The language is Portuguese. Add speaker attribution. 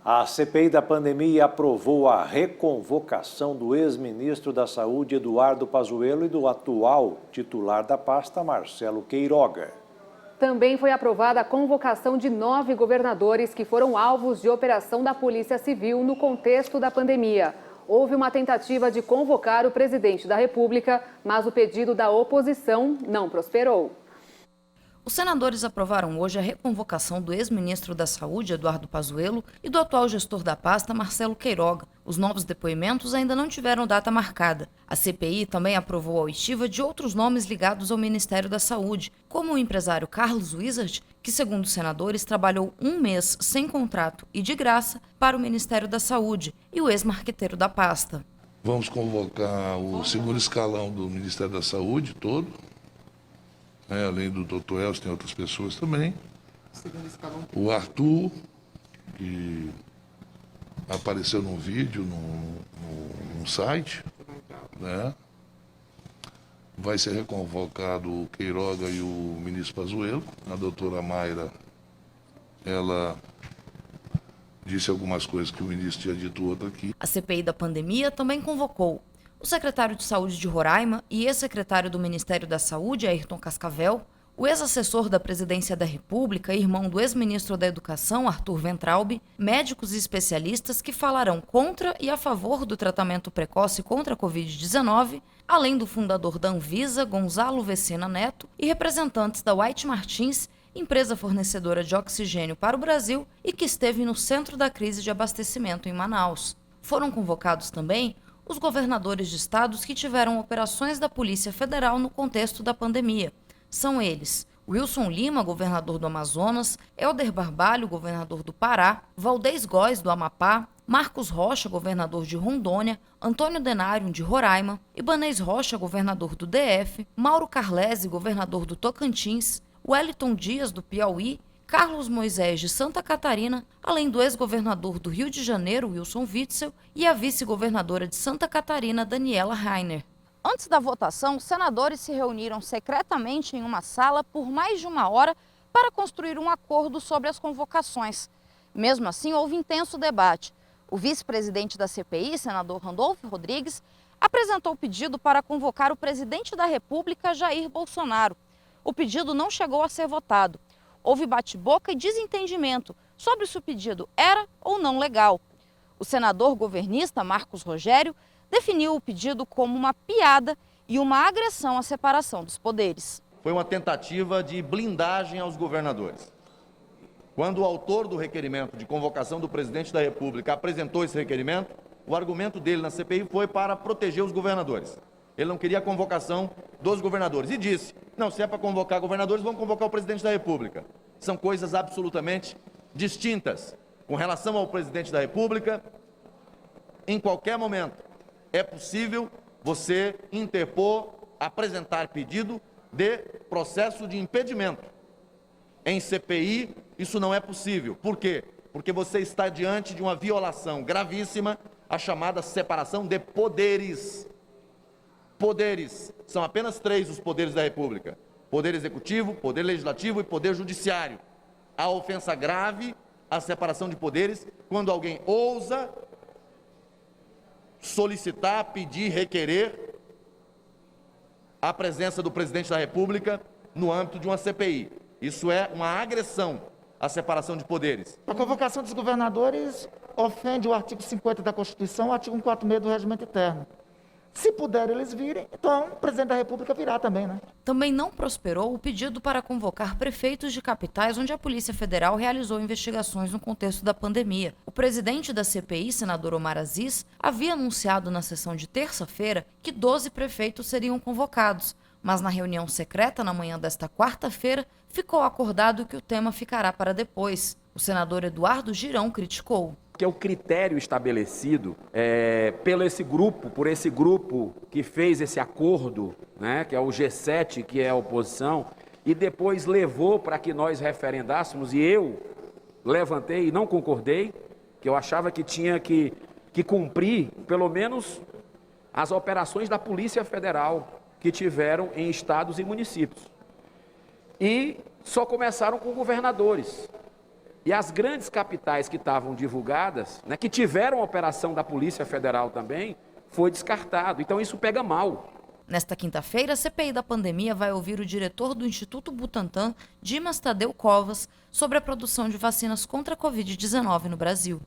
Speaker 1: A CPI da pandemia aprovou a reconvocação do ex-ministro da Saúde, Eduardo Pazuello, e do atual titular da pasta, Marcelo Queiroga.
Speaker 2: Também foi aprovada a convocação de 9 governadores que foram alvos de operação da Polícia Civil no contexto da pandemia. Houve uma tentativa de convocar o presidente da República, mas o pedido da oposição não prosperou.
Speaker 3: Os senadores aprovaram hoje a reconvocação do ex-ministro da Saúde, Eduardo Pazuello, e do atual gestor da pasta, Marcelo Queiroga. Os novos depoimentos ainda não tiveram data marcada. A CPI também aprovou a oitiva de outros nomes ligados ao Ministério da Saúde, como o empresário Carlos Wizard, que, segundo os senadores, trabalhou 1 mês sem contrato e de graça para o Ministério da Saúde, e o ex-marqueteiro da pasta.
Speaker 4: Vamos convocar o segundo escalão do Ministério da Saúde todo. Além do Dr. Elcio, tem outras pessoas também. O Arthur, que apareceu num vídeo, num site, né? Vai ser reconvocado o Queiroga e o ministro Pazuello. A doutora Mayra, ela disse algumas coisas que o ministro tinha dito outra aqui.
Speaker 3: A CPI da pandemia também convocou o secretário de Saúde de Roraima e ex-secretário do Ministério da Saúde, Ayrton Cascavel, o ex-assessor da Presidência da República e irmão do ex-ministro da Educação, Arthur Ventralbe, médicos e especialistas que falarão contra e a favor do tratamento precoce contra a Covid-19, além do fundador da Anvisa, Gonzalo Vecina Neto, e representantes da White Martins, empresa fornecedora de oxigênio para o Brasil e que esteve no centro da crise de abastecimento em Manaus. Foram convocados também os governadores de estados que tiveram operações da Polícia Federal no contexto da pandemia. São eles: Wilson Lima, governador do Amazonas, Helder Barbalho, governador do Pará, Valdez Góes, do Amapá, Marcos Rocha, governador de Rondônia, Antônio Denário, de Roraima, Ibanez Rocha, governador do DF, Mauro Carlesi, governador do Tocantins, Wellington Dias, do Piauí, Carlos Moisés, de Santa Catarina, além do ex-governador do Rio de Janeiro, Wilson Witzel, e a vice-governadora de Santa Catarina, Daniela Rainer. Antes da votação, os senadores se reuniram secretamente em uma sala por mais de 1 hora para construir um acordo sobre as convocações. Mesmo assim, houve intenso debate. O vice-presidente da CPI, senador Randolfo Rodrigues, apresentou o pedido para convocar o presidente da República, Jair Bolsonaro. O pedido não chegou a ser votado. Houve bate-boca e desentendimento sobre se o pedido era ou não legal. O senador governista Marcos Rogério definiu o pedido como uma piada e uma agressão à separação dos poderes.
Speaker 5: Foi uma tentativa de blindagem aos governadores. Quando o autor do requerimento de convocação do presidente da República apresentou esse requerimento, o argumento dele na CPI foi para proteger os governadores. Ele não queria a convocação dos governadores e disse: não, se é para convocar governadores, vamos convocar o presidente da República. São coisas absolutamente distintas. Com relação ao presidente da República, em qualquer momento é possível você interpor, apresentar pedido de processo de impedimento. Em CPI, isso não é possível. Por quê? Porque você está diante de uma violação gravíssima, a chamada separação de poderes. Poderes. São apenas 3 os poderes da República: Poder Executivo, Poder Legislativo e Poder Judiciário. A ofensa grave, a separação de poderes, quando alguém ousa solicitar, pedir, requerer a presença do presidente da República no âmbito de uma CPI. Isso é uma agressão à separação de poderes.
Speaker 6: A convocação dos governadores ofende o artigo 50 da Constituição, o artigo 146 do Regimento Interno. Se puder eles virem, então o presidente da República virá também, né?
Speaker 3: Também não prosperou o pedido para convocar prefeitos de capitais onde a Polícia Federal realizou investigações no contexto da pandemia. O presidente da CPI, senador Omar Aziz, havia anunciado na sessão de terça-feira que 12 prefeitos seriam convocados, mas na reunião secreta na manhã desta quarta-feira ficou acordado que o tema ficará para depois. O senador Eduardo Girão criticou.
Speaker 7: Que é o critério estabelecido por esse grupo que fez esse acordo, né, que é o G7, que é a oposição, e depois levou para que nós referendássemos, e eu levantei e não concordei, que eu achava que tinha que cumprir, pelo menos, as operações da Polícia Federal que tiveram em estados e municípios. E só começaram com governadores. E as grandes capitais que estavam divulgadas, né, que tiveram operação da Polícia Federal também, foi descartado. Então isso pega mal.
Speaker 3: Nesta quinta-feira, a CPI da pandemia vai ouvir o diretor do Instituto Butantan, Dimas Tadeu Covas, sobre a produção de vacinas contra a Covid-19 no Brasil.